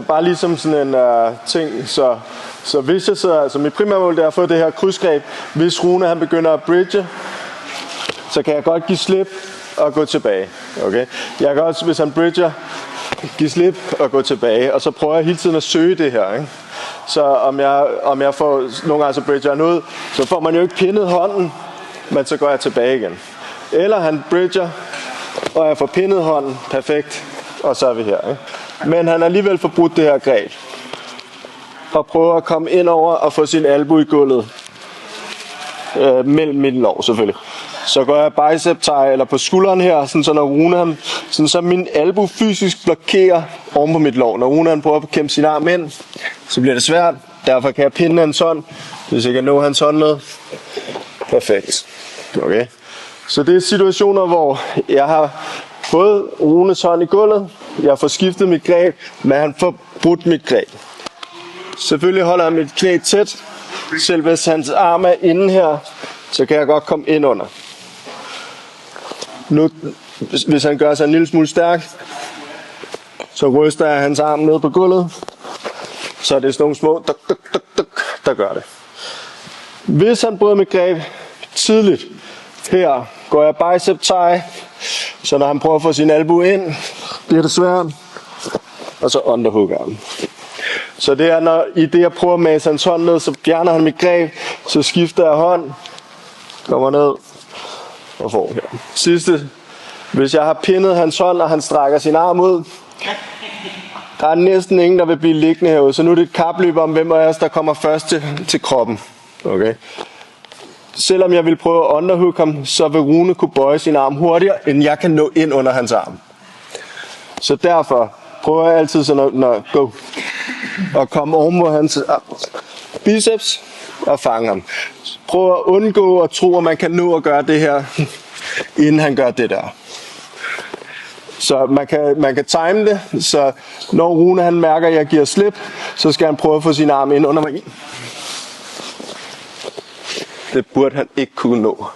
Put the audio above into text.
Bare ligesom sådan en ting, så hvis jeg sidder, altså mit primære mål det er at få det her krydsgreb. Hvis Rune han begynder at bridge, så kan jeg godt give slip og gå tilbage. Okay? Jeg kan også, hvis han bridger, give slip og gå tilbage, og så prøver jeg hele tiden at søge det her. Ikke? Så om jeg får, nogle gange så bridger han ud, så får man jo ikke pindet hånden, men så går jeg tilbage igen. Eller han bridger, og jeg får pindet hånden, perfekt, og så er vi her. Ikke? Men han har alligevel forbrudt det her greb. Og prøver at komme ind over og få sin albue i gulvet. Mellem mit lår selvfølgelig. Så går jeg bicep tie eller på skulderen her, sådan så når Rune sådan så min albue fysisk blokerer oven på mit lår. Når Rune prøver at kæmpe sin arm ind, så bliver det svært. Derfor kan jeg pinde hans hånd, hvis jeg kan nå hans hånd med. Perfekt. Okay. Så det er situationer, hvor jeg har både Runes hånd i gulvet, jeg får skiftet mit greb, men han får brudt mit greb. Selvfølgelig holder jeg mit knæ tæt. Selv hvis hans arm er inde her, så kan jeg godt komme ind under. Nu, hvis han gør sig en lille smule stærk, så ryster jeg hans arm ned på gulvet. Så er det sådan nogle små der gør det. Hvis han bryder mit greb tidligt, her går jeg bicep tie, så når han prøver at få sin albue ind, bliver det svært. Og så underhook arm. Så det er, når i det jeg prøver at mase hans hånd ned, så fjerner han mit greb, så skifter jeg hånd, kommer ned og får her. Sidste, hvis jeg har pindet hans hånd, og han strækker sin arm ud, der er næsten ingen, der vil blive liggende herude, så nu er det et kapløb om, hvem af os, der kommer først til kroppen. Okay. Selvom jeg vil prøve at underhook ham, så vil Rune kunne bøje sin arm hurtigere, end jeg kan nå ind under hans arm. Så derfor prøver jeg altid sådan at gå og komme oven på hans biceps og fange ham. Prøv at undgå at tro, at man kan nå at gøre det her, inden han gør det der. Så man kan time det, så når Rune han mærker, at jeg giver slip, så skal han prøve at få sin arm ind under mig. Det burde han ikke kunne nå.